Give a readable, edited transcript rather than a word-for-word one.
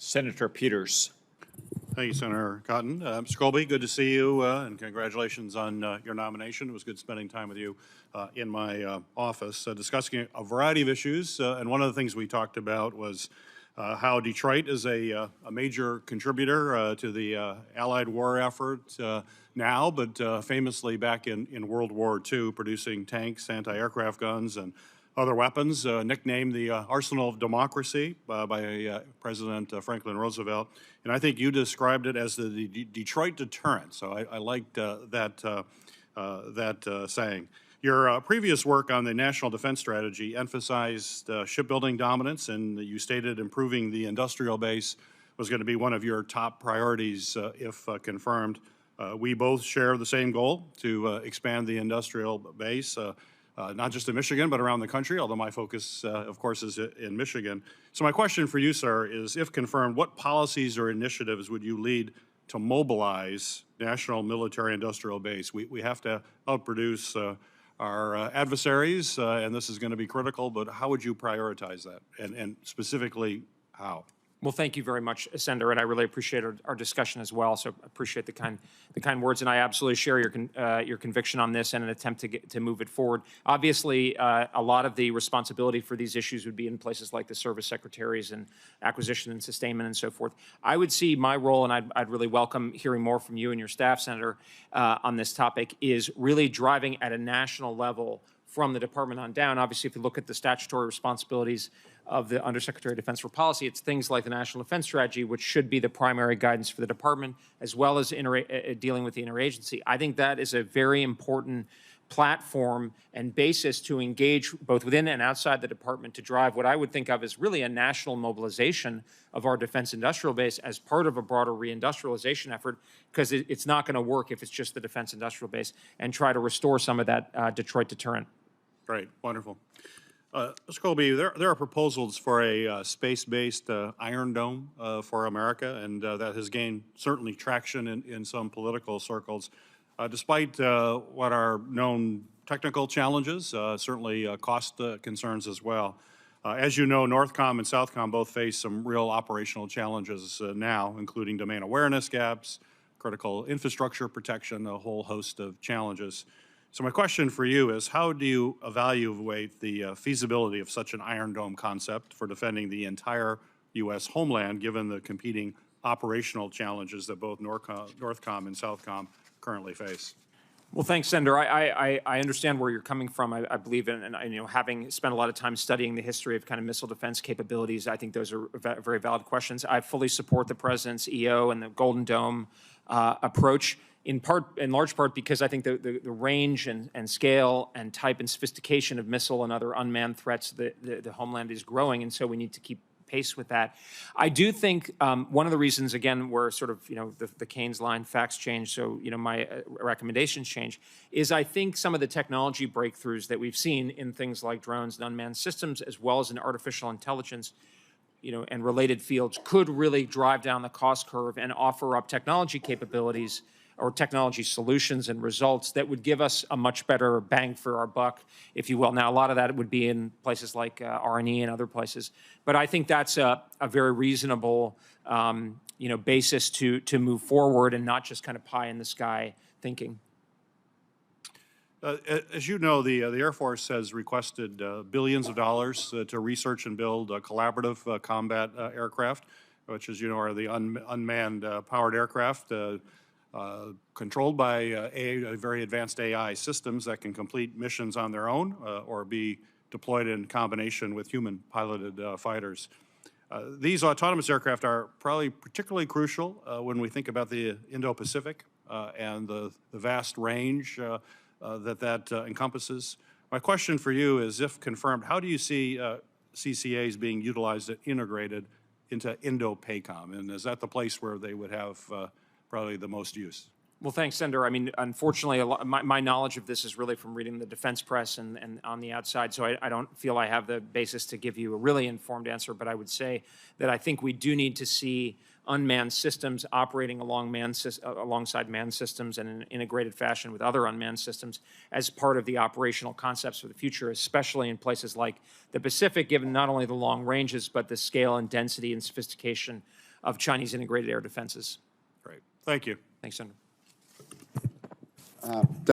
Senator Peters. Thank you, Senator Cotton. Mr. Colby, good to see you, and congratulations on your nomination. It was good spending time with you in my office, discussing a variety of issues. And one of the things we talked about was how Detroit is a major contributor to the Allied war effort now, but famously back in World War II, producing tanks, anti-aircraft guns, and other weapons, nicknamed the Arsenal of Democracy by President Franklin Roosevelt. And I think you described it as the Detroit deterrent. So I liked that saying. Your previous work on the National Defense Strategy emphasized shipbuilding dominance, and you stated improving the industrial base was going to be one of your top priorities if confirmed. We both share the same goal to expand the industrial base. Not just in Michigan, but around the country, although my focus, of course, is in Michigan. So my question for you, sir, is if confirmed, what policies or initiatives would you lead to mobilize national military industrial base? We have to outproduce our adversaries, and this is going to be critical, but how would you prioritize that, and specifically how? Well, thank you very much, Senator, and I really appreciate our discussion as well. So appreciate the kind words, and I absolutely share your conviction on this and an attempt to move it forward. Obviously, a lot of the responsibility for these issues would be in places like the service secretaries and acquisition and sustainment and so forth. I would see my role, and I'd really welcome hearing more from you and your staff, Senator, on this topic, is really driving at a national level from the department on down. Obviously, if you look at the statutory responsibilities of the Undersecretary of Defense for Policy, it's things like the National Defense Strategy, which should be the primary guidance for the department, as well as dealing with the interagency. I think that is a very important platform and basis to engage both within and outside the department to drive what I would think of as really a national mobilization of our defense industrial base as part of a broader reindustrialization effort, because it's not going to work if it's just the defense industrial base, and try to restore some of that Detroit deterrent. Great, wonderful. Mr. Colby, there are proposals for a space-based Iron Dome for America, and that has gained certainly traction in some political circles. Despite what are known technical challenges, certainly cost concerns as well. As you know, Northcom and Southcom both face some real operational challenges now, including domain awareness gaps, critical infrastructure protection, a whole host of challenges. So my question for you is, how do you evaluate the feasibility of such an Iron Dome concept for defending the entire U.S. homeland, given the competing operational challenges that both Northcom and Southcom currently face? Well, thanks, Senator. I understand where you're coming from. I believe in, and you know, having spent a lot of time studying the history of kind of missile defense capabilities, I think those are very valid questions. I fully support the President's EO and the Golden Dome approach, in large part because I think the range and scale and type and sophistication of missile and other unmanned threats, the homeland is growing, and so we need to keep pace with that. I do think one of the reasons, again, where sort of, you know, the Keynes line, facts change, so, you know, my recommendations change, is I think some of the technology breakthroughs that we've seen in things like drones and unmanned systems, as well as in artificial intelligence, you know, and related fields, could really drive down the cost curve and offer up technology capabilities or technology solutions and results that would give us a much better bang for our buck, if you will. Now, a lot of that would be in places like R&E and other places, but I think that's a very reasonable, you know, basis to move forward and not just kind of pie in the sky thinking. As you know, the Air Force has requested billions of dollars to research and build collaborative combat aircraft, which, as you know, are the unmanned powered aircraft controlled by very advanced AI systems that can complete missions on their own or be deployed in combination with human-piloted fighters. These autonomous aircraft are probably particularly crucial when we think about the Indo-Pacific and the vast range that encompasses. My question for you is, if confirmed, how do you see CCAs being utilized and integrated into Indo-PACOM? And is that the place where they would have probably the most use? Well, thanks, Senator. I mean, unfortunately, my knowledge of this is really from reading the defense press and on the outside, so I don't feel I have the basis to give you a really informed answer, but I would say that I think we do need to see unmanned systems operating alongside manned systems in an integrated fashion with other unmanned systems as part of the operational concepts for the future, especially in places like the Pacific, given not only the long ranges, but the scale and density and sophistication of Chinese integrated air defenses. Great. Thank you. Thanks, Senator.